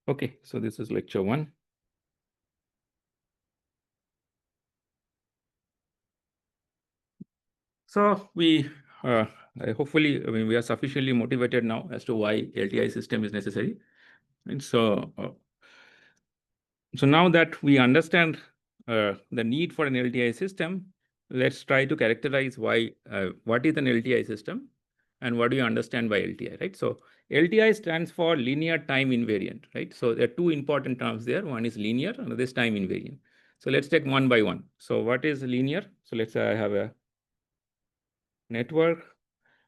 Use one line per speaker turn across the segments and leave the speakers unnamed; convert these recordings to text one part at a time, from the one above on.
Okay, so this is lecture 1. So we hopefully, I mean, we are sufficiently motivated now as to why LTI system is necessary. And so now that we understand the need for an LTI system, let's try to characterize why what is an LTI system and what do you understand by LTI, right? So LTI stands for linear time invariant, right? So there are two important terms there. One is linear, another is time invariant. So let's take one by one. So what is linear? So let's say I have a network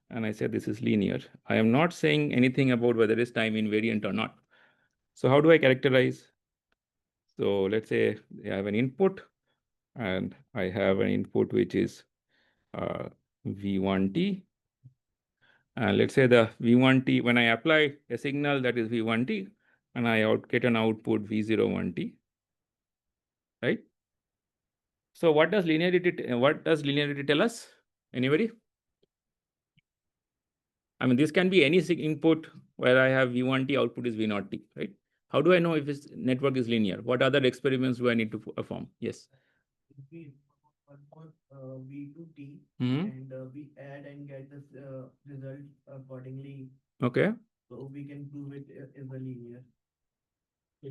and I say this is linear. I am not saying anything about whether it's time invariant or not. So how do I characterize? So let's say I have an input and I have an input which is V1t. And let's say the V1t, when I apply a signal that is V1t, and I get an output V01t, right? So what does linearity tell us? Anybody? I mean, this can be any input where I have V1t, output is V0t, right? How do I know if this network is linear? What other experiments do I need to perform? Yes.
We put V2T
Hmm.
and we add and get this result accordingly.
Okay.
So we can prove it is a linear.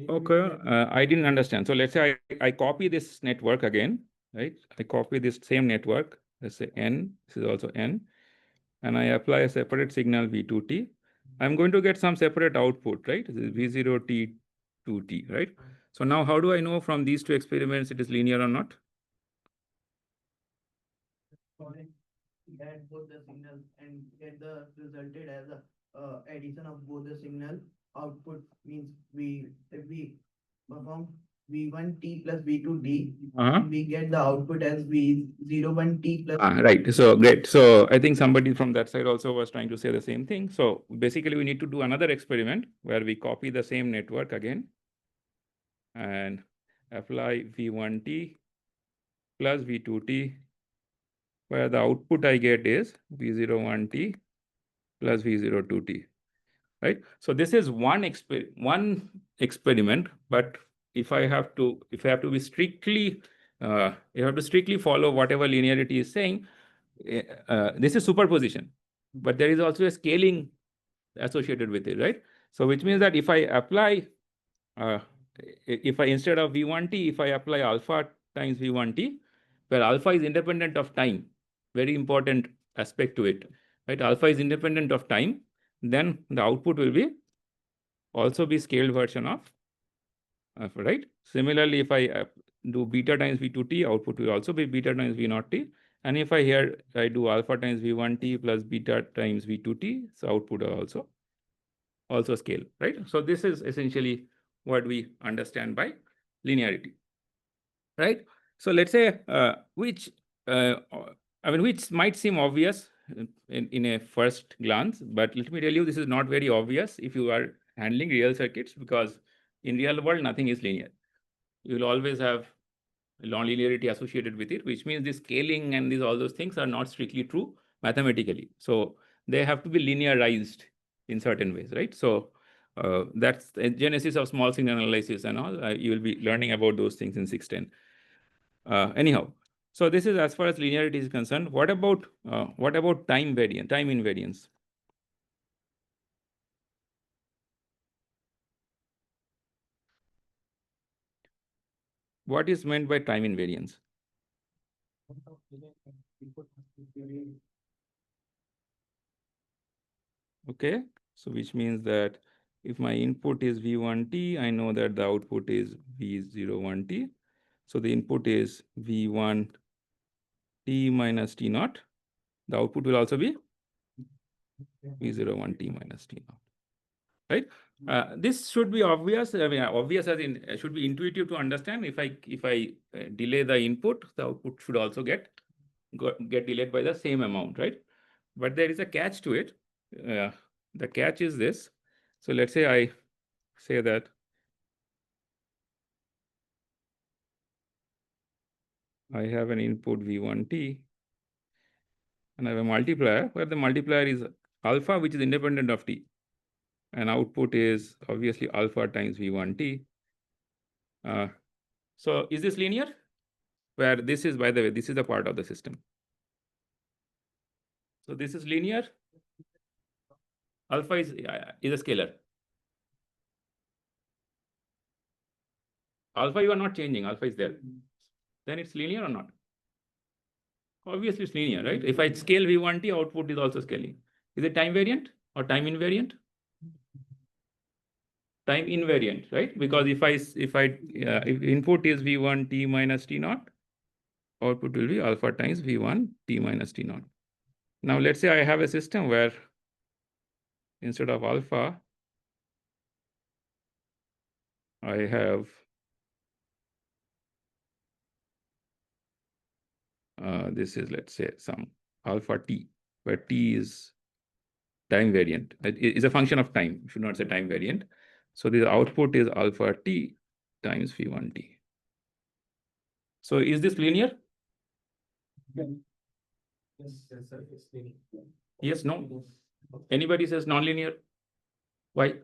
Okay, I didn't understand. So let's say I copy this network again, right? I copy this same network, let's say N, this is also N, and I apply a separate signal V2T. I'm going to get some separate output, right? This is V0T, 2T, right? So now how do I know from these two experiments it is linear or not?
Add both the signals and get the resulted as a addition of both the signal. Output means if we perform V1T plus V2D, we get the output as V01T plus.
Right. So great. So I think somebody from that side also was trying to say the same thing. So basically, we need to do another experiment where we copy the same network again and apply V1T plus V2T, where the output I get is V01T plus V02T, right? So this is one experiment, but if I have to be strictly, you have to strictly follow whatever linearity is saying. This is superposition, but there is also a scaling associated with it, right? So which means that if I apply, if I instead of V1T, if I apply alpha times V1T, where alpha is independent of time, very important aspect to it, right? Alpha is independent of time, then the output will be also be scaled version of, right? Similarly, if I do beta times V2T, output will also be beta times V0T. And if I do alpha times V1T plus beta times V2T, so output will also scale, right? So this is essentially what we understand by linearity, right? So let's say which might seem obvious in a first glance, but let me tell you, this is not very obvious if you are handling real circuits, because in real world nothing is linear. You will always have non-linearity associated with it, which means the scaling and all those things are not strictly true mathematically. So they have to be linearized in certain ways, right? So that's the genesis of small signal analysis and all. You will be learning about those things in 610. Anyhow, so this is as far as linearity is concerned. What about time invariance? What is meant by time invariance? Okay, so which means that if my input is V1T, I know that the output is V01T. So the input is V1T minus T0. The output will also be V01T minus T0, right? This should be obvious. I mean, obvious as in should be intuitive to understand. If I delay the input, the output should also get delayed by the same amount, right? But there is a catch to it. The catch is this. So let's say I say that I have an input V1T and I have a multiplier where the multiplier is alpha, which is independent of T. and output is obviously alpha times V1t. So is this linear? Where this is, by the way, this is a part of the system. So this is linear. Alpha is a scalar. Alpha you are not changing, alpha is there. Then it's linear or not? Obviously it's linear, right? If I scale V1t, output is also scaling. Is it time variant or time invariant? Time invariant, right? Because if input is V1t minus t naught, output will be alpha times V1 t minus t naught. Now let's say I have a system where instead of alpha, I have this is, let's say, some alpha t, where t is time variant. It is a function of time. You should not say time variant. So the output is alpha t times V1t. So is this linear?
Yes, sir, it's linear.
Yes, no? Anybody says non-linear? Why?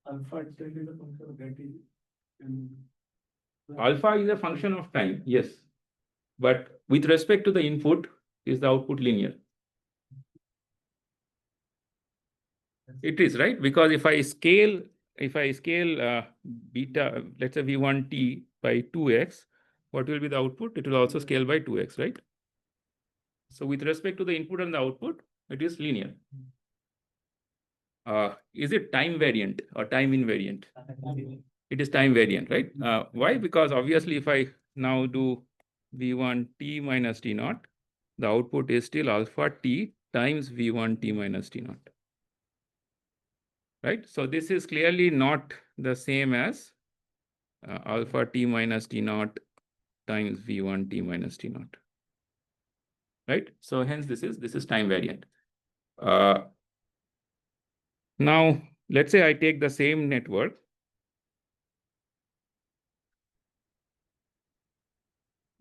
Alpha is a function of delta.
Alpha is a function of time, yes. But with respect to the input, is the output linear? It is, right? Because if I scale beta, let's say V1t by 2x, what will be the output? It will also scale by 2x, right? So with respect to the input and the output, it is linear. Is it time variant or time invariant? It is time variant, right? Why? Because obviously if I now do V1t minus t naught, the output is still alpha t times V1t minus t naught. Right? So this is clearly not the same as alpha t minus t naught times V1t minus t naught. Right? So hence this is time variant. Now, let's say I take the same network.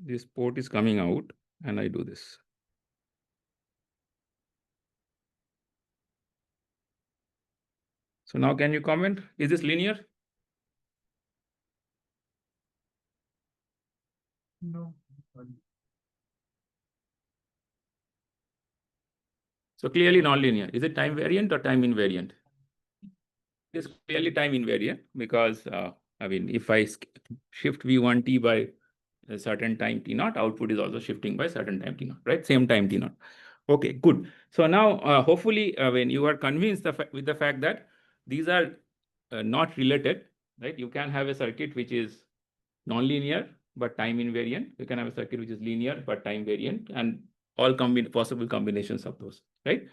This port is coming out and I do this. So now can you comment? Is this linear?
No.
So clearly non-linear. Is it time variant or time invariant? It is clearly time invariant because, I mean, if I shift V1t by a certain time t naught, output is also shifting by certain time t naught, right? Same time t naught. Okay, good. So now, hopefully, when you are convinced with the fact that these are not related, right? You can have a circuit which is non-linear but time invariant. You can have a circuit which is linear but time variant, and all possible combinations of those, right?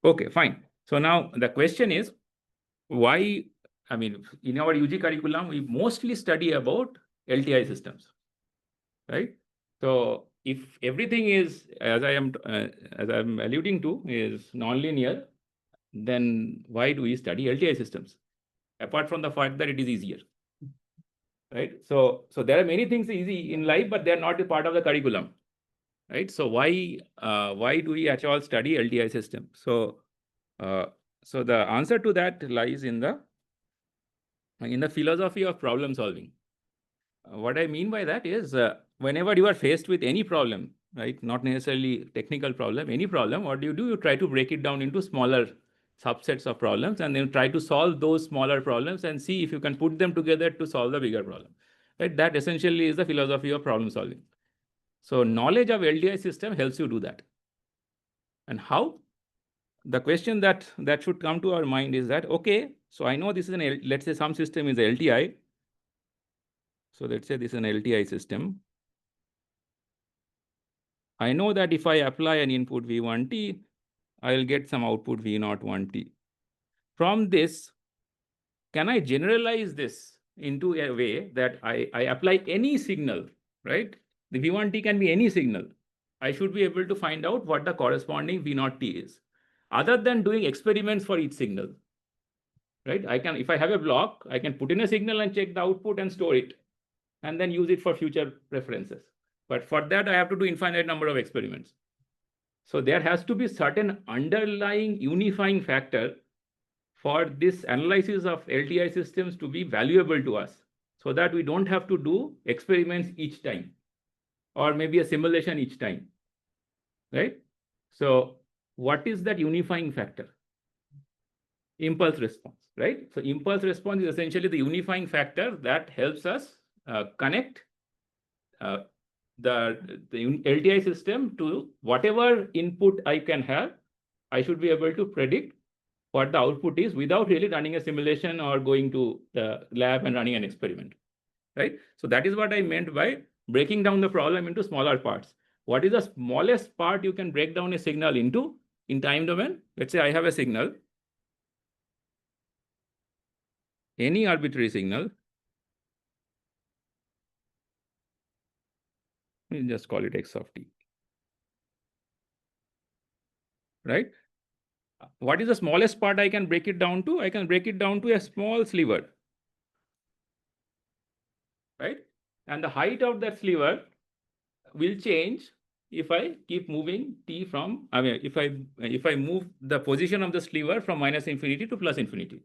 Okay, fine. So now the question is, why? I mean, in our UG curriculum, we mostly study about LTI systems, right? So if everything is, as I'm alluding to, is non-linear, then why do we study LTI systems? Apart from the fact that it is easier, right? So there are many things easy in life, but they're not a part of the curriculum, right? So why do we at all study LTI system? So the answer to that lies in the philosophy of problem solving. What I mean by that is, whenever you are faced with any problem, right, not necessarily technical problem, any problem, what do? You try to break it down into smaller subsets of problems and then try to solve those smaller problems and see if you can put them together to solve the bigger problem, right? That essentially is the philosophy of problem solving. So knowledge of LTI system helps you do that. And how? The question that should come to our mind is that, okay, so I know this is let's say some system is LTI. So let's say this is an LTI system. I know that if I apply an input V1t, I will get some output V01t. From this, can I generalize this into a way that I apply any signal, right? The V1t can be any signal. I should be able to find out what the corresponding V0t is, other than doing experiments for each signal, right? If I have a block, I can put in a signal and check the output and store it, and then use it for future preferences. But for that, I have to do infinite number of experiments. So there has to be certain underlying unifying factor for this analysis of LTI systems to be valuable to us, so that we don't have to do experiments each time, or maybe a simulation each time, right? So what is that unifying factor? Impulse response, right? So impulse response is essentially the unifying factor that helps us connect the LTI system to whatever input I can have. I should be able to predict what the output is without really running a simulation or going to the lab and running an experiment, right? So that is what I meant by breaking down the problem into smaller parts. What is the smallest part you can break down a signal into in time domain? Let's say I have a signal, any arbitrary signal. We'll just call it x of t, right? What is the smallest part I can break it down to? I can break it down to a small sliver, right? And the height of that sliver will change if I keep moving t from, if I move the position of the sliver from minus infinity to plus infinity.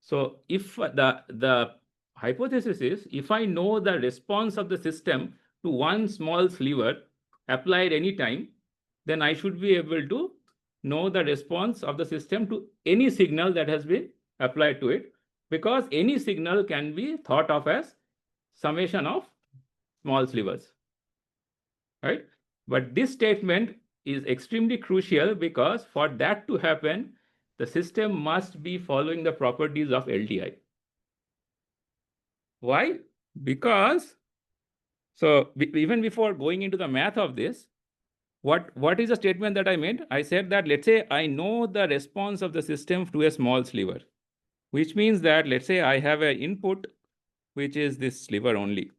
So if the hypothesis is, if I know the response of the system to one small sliver applied any time, then I should be able to know the response of the system to any signal that has been applied to it, because any signal can be thought of as summation of small slivers, right? But this statement is extremely crucial, because for that to happen, the system must be following the properties of LTI. Why? Because, so even before going into the math of this, what is the statement that I made? I said that, let's say I know the response of the system to a small sliver, which means that, let's say I have an input, which is this sliver only,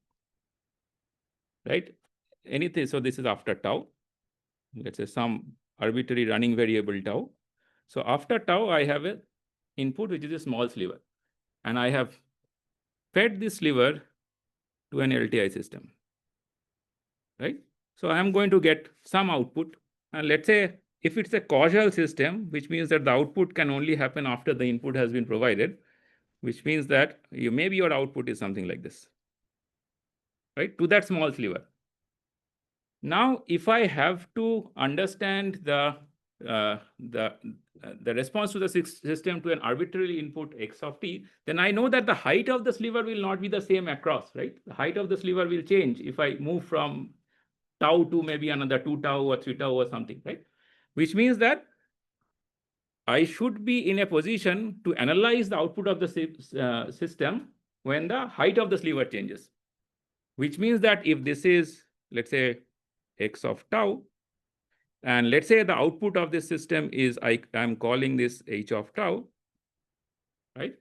right? Anything, so this is after tau, let's say some arbitrary running variable tau. So after tau, I have an input, which is a small sliver, and I have fed this sliver to an LTI system, right? So I'm going to get some output, and let's say if it's a causal system, which means that the output can only happen after the input has been provided, which means that maybe your output is something like this, right, to that small sliver. Now, if I have to understand the response to the system to an arbitrary input x of t, then I know that the height of the sliver will not be the same across, right? The height of the sliver will change if I move from tau to maybe another 2 tau or 3 tau or something, right? Which means that I should be in a position to analyze the output of the system when the height of the sliver changes. Which means that if this is, let's say, x of tau, and let's say the output of this system is, I'm calling this h of tau, right?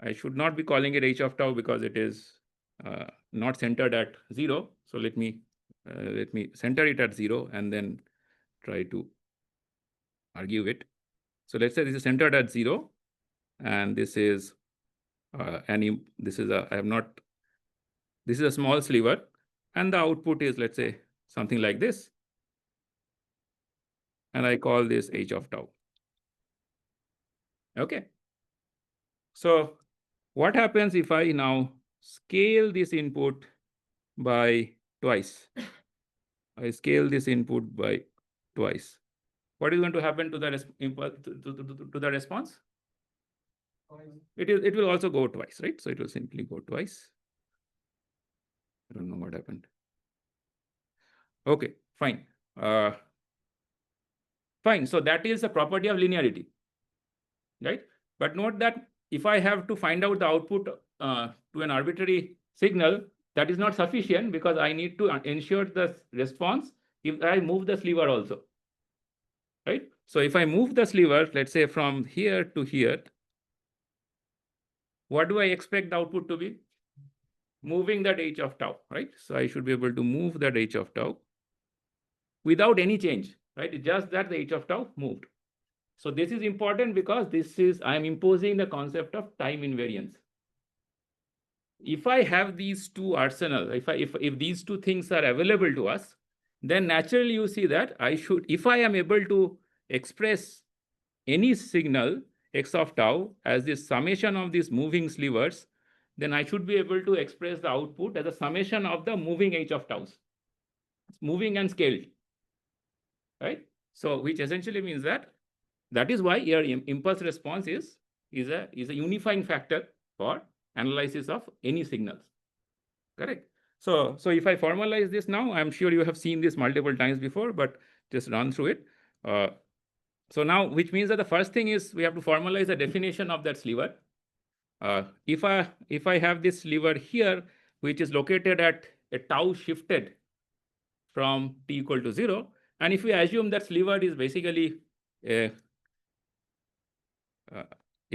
I should not be calling it h of tau because it is not centered at 0. So let me center it at 0 and then try to argue it. So let's say this is centered at 0, and this is this is a small sliver, and the output is, let's say, something like this, and I call this h of tau. Okay. So what happens if I now scale this input by twice? I scale this input by twice. What is going to happen to the response? It will also go twice, right? So it will simply go twice. I don't know what happened. Okay, fine. Fine. So that is a property of linearity, right? But note that if I have to find out the output to an arbitrary signal, that is not sufficient, because I need to ensure the response if I move the sliver also, right? So if I move the sliver, let's say from here to here, what do I expect the output to be? Moving that h of tau, right? So I should be able to move that h of tau without any change, right? It's just that the h of tau moved. So this is important because I'm imposing the concept of time invariance. If I have these two arsenal, if these two things are available to us, then naturally you see that if I am able to express any signal x of tau as the summation of these moving slivers, then I should be able to express the output as a summation of the moving h of taus. It's moving and scaled, right? So which essentially means that is why your impulse response is a unifying factor for analysis of any signals, correct? So if I formalize this now, I'm sure you have seen this multiple times before, but just run through it. So now, which means that the first thing is we have to formalize the definition of that sliver. If I have this sliver here, which is located at a tau shifted from t equal to 0, and if we assume that sliver is basically if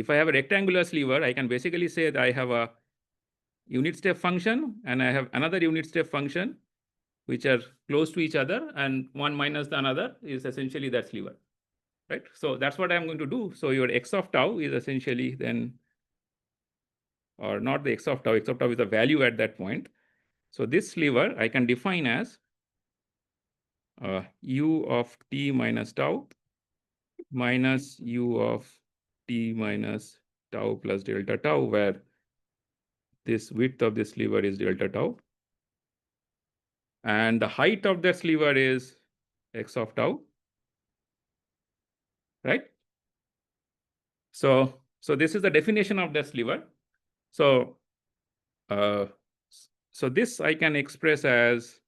I have a rectangular sliver, I can basically say that I have a unit step function and I have another unit step function which are close to each other, and one minus the another is essentially that sliver, right? So that's what I'm going to do. So your x of tau is essentially then, or not the x of tau is the value at that point. So this sliver I can define as u of t minus tau minus u of t minus tau plus delta tau, where this width of this sliver is delta tau. And the height of that sliver is x of tau, right? So this is the definition of that sliver. So this I can express as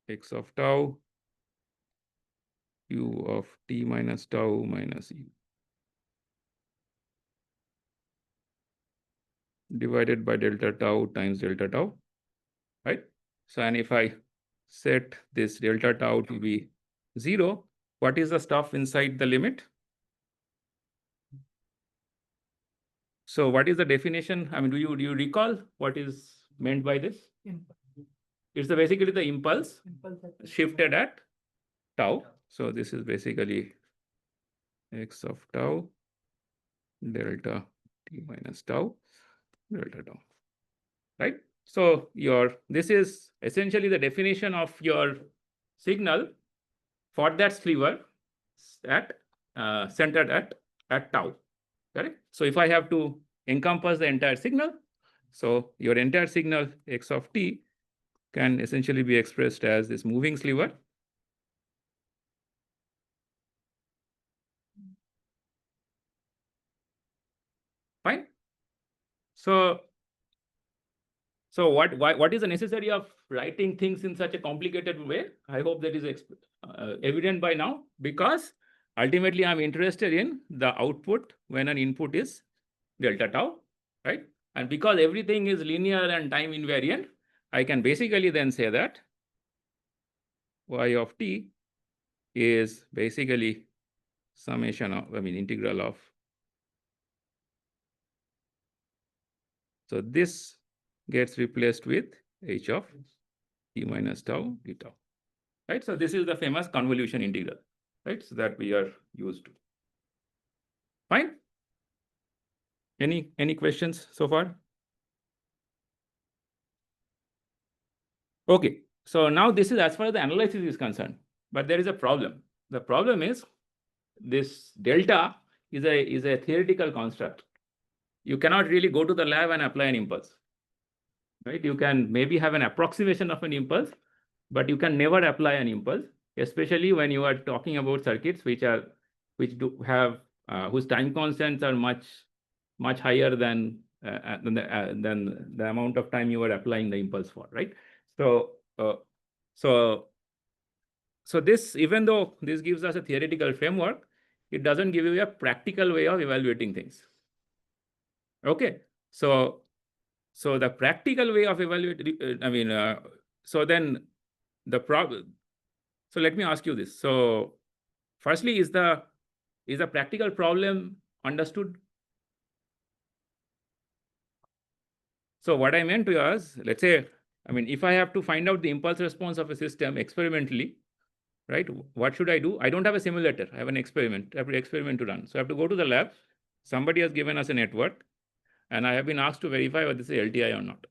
x of tau u of t minus tau minus u divided by delta tau times delta tau, right? So, and if I set this delta tau to be 0, what is the stuff inside the limit? So what is the definition? I mean, do you recall what is meant by this? It's basically the impulse shifted at tau. So this is basically x of tau delta t minus tau delta tau, right? So this is essentially the definition of your signal for that sliver at centered at tau, correct? So if I have to encompass the entire signal, so your entire signal x of t can essentially be expressed as this moving sliver. Fine. So what is the necessity of writing things in such a complicated way? I hope that is evident by now, because ultimately I'm interested in the output when an input is delta tau, right? And because everything is linear and time invariant, I can basically then say that y of t is basically summation of, integral of. So this gets replaced with h of t minus tau d tau, right? So this is the famous convolution integral, right? So that we are used to. Fine. Any questions so far? Okay. So now this is as far as the analysis is concerned, but there is a problem. The problem is this delta is a theoretical construct. You cannot really go to the lab and apply an impulse, right? You can maybe have an approximation of an impulse, but you can never apply an impulse, especially when you are talking about circuits whose time constants are much higher than the amount of time you are applying the impulse for, right? So this, even though this gives us a theoretical framework, it doesn't give you a practical way of evaluating things. Okay, so the practical way of evaluating, so then the problem. So let me ask you this. So firstly, is the practical problem understood? So what I meant to you is, let's say, if I have to find out the impulse response of a system experimentally, right? What should I do? I don't have a simulator. I have an experiment. I have an experiment to run. So I have to go to the lab. Somebody has given us a network, and I have been asked to verify whether this is LTI or not.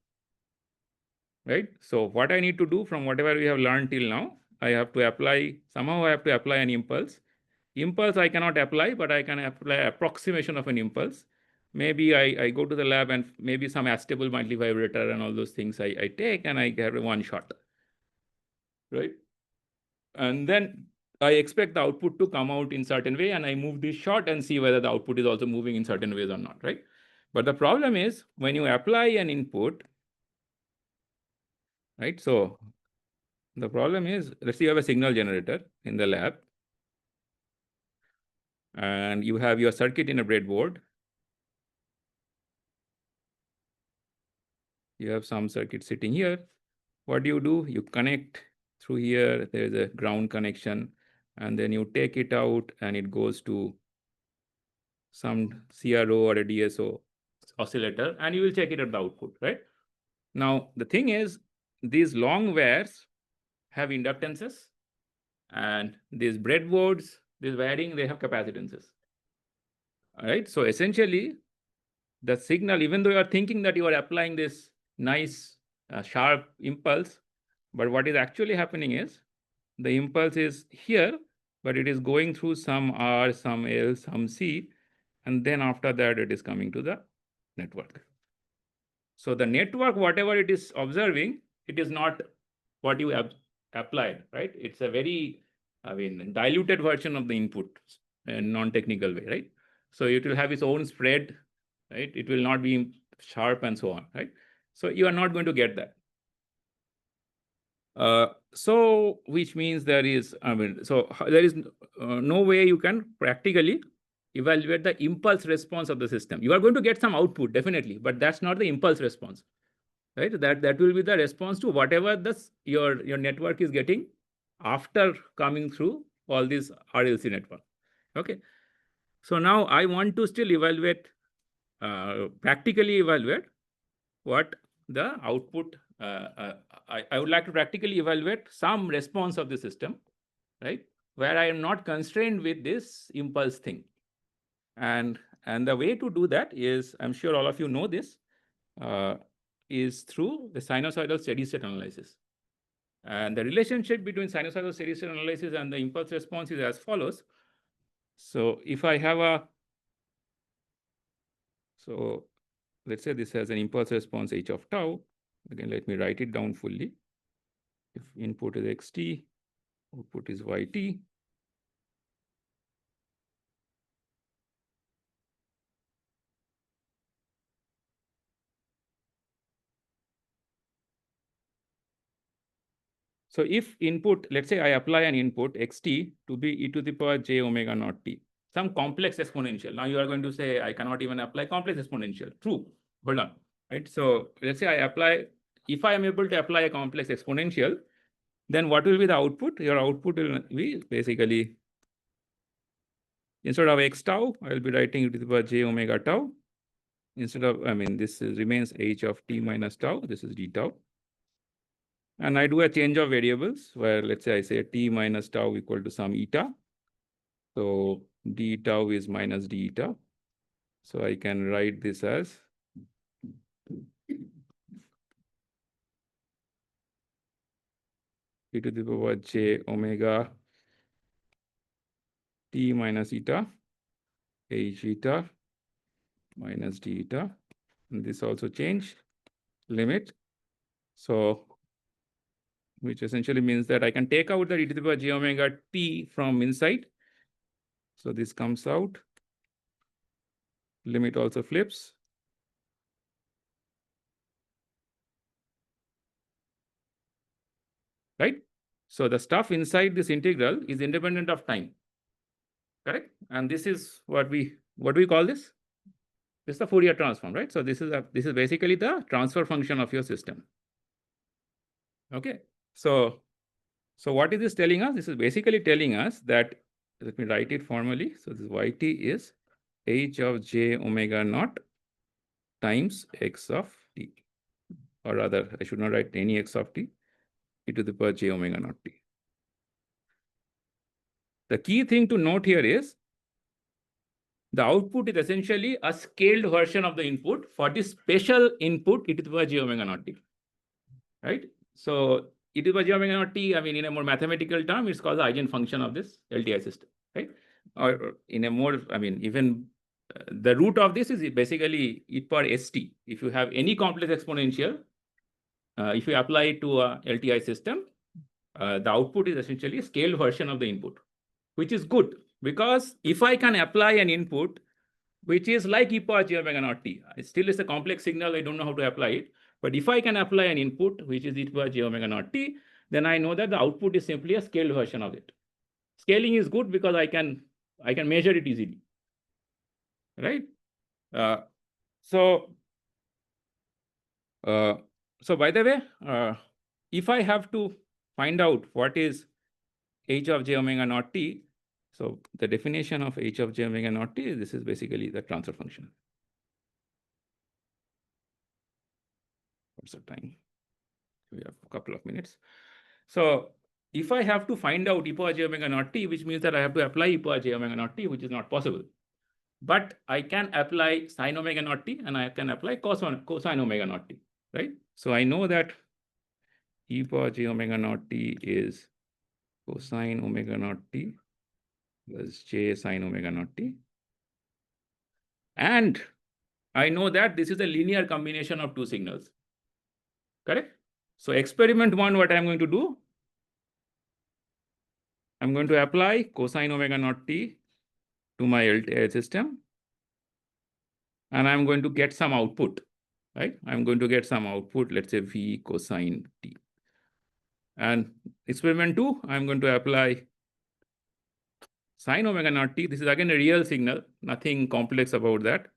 Right? So what I need to do from whatever we have learned till now, I have to apply an impulse impulse I cannot apply, but I can apply approximation of an impulse. Maybe I go to the lab and maybe some astable monthly vibrator and all those things I take and I get one shot, right? And then I expect the output to come out in certain way and I move this shot and see whether the output is also moving in certain ways or not, right? But the problem is when you apply an input, right? So the problem is, let's say you have a signal generator in the lab and you have your circuit in a breadboard. You have some circuit sitting here. What do? You connect through here. There is a ground connection, and then you take it out and it goes to some CRO or a DSO oscillator, and you will check it at the output, right? Now, the thing is, these long wires have inductances, and these breadboards, this wiring, they have capacitances. All right. So essentially, the signal, even though you are thinking that you are applying this nice sharp impulse, but what is actually happening is the impulse is here, but it is going through some R, some L, some C, and then after that it is coming to the network. So the network, whatever it is observing, it is not what you have applied, right? It's a very, diluted version of the input in non-technical way, right? So it will have its own spread, right? It will not be sharp and so on, right? So you are not going to get that. So which means there is, there is no way you can practically evaluate the impulse response of the system. You are going to get some output, definitely, but that's not the impulse response, right? That will be the response to whatever your network is getting after coming through all this RLC network. Okay. So now I want to still evaluate, practically evaluate what the output, I would like to practically evaluate some response of the system, right? Where I am not constrained with this impulse thing. And the way to do that is, I'm sure all of you know this, is through the sinusoidal steady state analysis. And the relationship between sinusoidal steady state analysis and the impulse response is as follows. So if I have so let's say this has an impulse response h of tau. Again, let me write it down fully. If input is xt, output is yt. So if input, let's say I apply an input xt to be e to the power j omega naught t, some complex exponential. Now you are going to say, I cannot even apply complex exponential. True. Hold on. Right. So let's say I apply, if I am able to apply a complex exponential, then what will be the output? Your output will be basically, instead of x tau, I will be writing e to the power j omega tau. Instead of, this remains h of t minus tau. This is d tau. And I do a change of variables where, let's say I say t minus tau equal to some eta. So d tau is minus d eta. So I can write this as e to the power j omega t minus eta h eta minus d eta. And this also change limit. So which essentially means that I can take out the e to the power j omega t from inside. So this comes out. Limit also flips. Right? So the stuff inside this integral is independent of time. Correct? And this is what do we call this? This is the Fourier transform, right? So this is basically the transfer function of your system. Okay. So what is this telling us? This is basically telling us that, let me write it formally. So this yt is h of j omega naught times x of t. Or rather, I should not write any x of t, e to the power j omega naught t. The key thing to note here is the output is essentially a scaled version of the input for this special input e to the power j omega naught t. Right? So e to the power j omega naught t, in a more mathematical term, it's called the eigenfunction of this LTI system. Right? or in a more, I mean, even the root of this is basically e power st. If you have any complex exponential, if you apply it to a LTI system, the output is essentially a scaled version of the input, which is good because if I can apply an input which is like e power j omega naught t, it still is a complex signal, I don't know how to apply it. But if I can apply an input which is e power j omega naught t, then I know that the output is simply a scaled version of it. Scaling is good because I can measure it easily, right? So by the way, if I have to find out what is h of j omega naught t, so the definition of h of j omega naught t, this is basically the transfer function. What's the time? We have a couple of minutes. So if I have to find out e power j omega naught t, which means that I have to apply e power j omega naught t, which is not possible. But I can apply sine omega naught t and I can apply cosine omega naught t, right? So I know that e power j omega naught t is cosine omega naught t plus j sine omega naught t. And I know that this is a linear combination of two signals, correct? So experiment one, what I'm going to do, I'm going to apply cosine omega naught t to my LTI system. And I'm going to get some output, right? I'm going to get some output, let's say V cosine t. And experiment two, I'm going to apply sine omega naught t. This is again a real signal, nothing complex about that.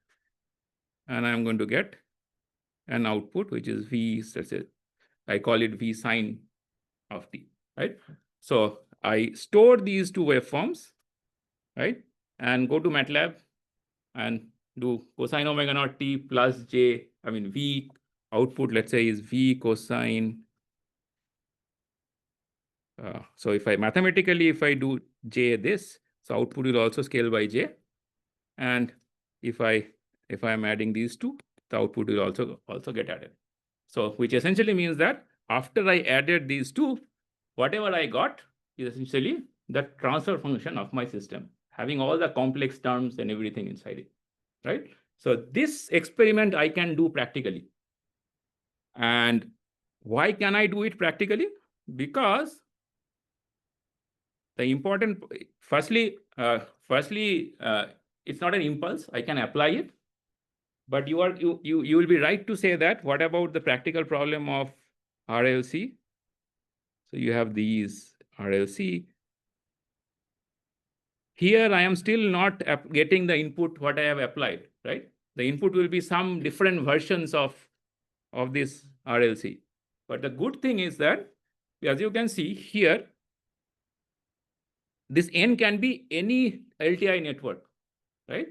And I'm going to get an output, which is V, let's say, I call it V sine of t, right? So I store these two waveforms, right? And go to MATLAB and do cosine omega naught t plus j, I mean, V output, let's say, is V cosine. So if I mathematically, if I do j this, so output will also scale by j. And if I'm adding these two, the output will also get added. So which essentially means that after I added these two, whatever I got is essentially the transfer function of my system, having all the complex terms and everything inside it, right? So this experiment I can do practically. And why can I do it practically? Because the important, firstly, it's not an impulse. I can apply it. But you will be right to say that what about the practical problem of RLC? So you have these RLC. Here I am still not getting the input what I have applied, right? The input will be some different versions of this RLC. But the good thing is that, as you can see here, this N can be any LTI network, right?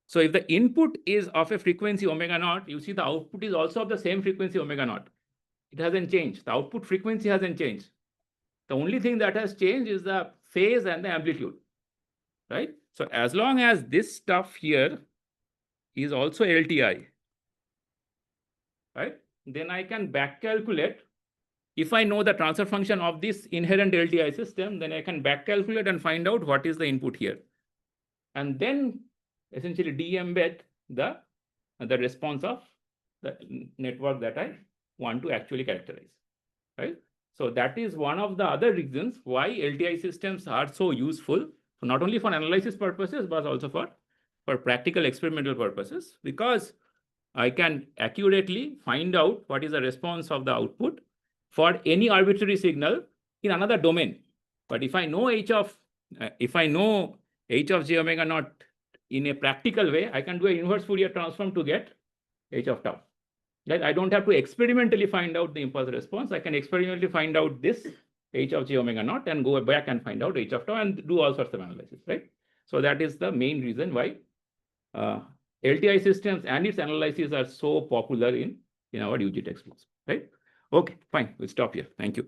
So if the input is of a frequency omega naught, you see the output is also of the same frequency omega naught. It hasn't changed. The output frequency hasn't changed. The only thing that has changed is the phase and the amplitude, right? So as long as this stuff here is also LTI, right? Then I can back calculate. If I know the transfer function of this inherent LTI system, then I can back calculate and find out what is the input here. And then essentially de-embed the response of the network that I want to actually characterize, right? So that is one of the other reasons why LTI systems are so useful, not only for analysis purposes, but also for practical experimental purposes, because I can accurately find out what is the response of the output for any arbitrary signal in another domain. But if I know h of j omega naught in a practical way, I can do an inverse Fourier transform to get h of tau. Right? I don't have to experimentally find out the impulse response. I can experimentally find out this h of j omega naught and go back and find out h of tau and do all sorts of analysis, right? So that is the main reason why LTI systems and its analysis are so popular in our UG textbooks, right? Okay, fine. We'll stop here. Thank you.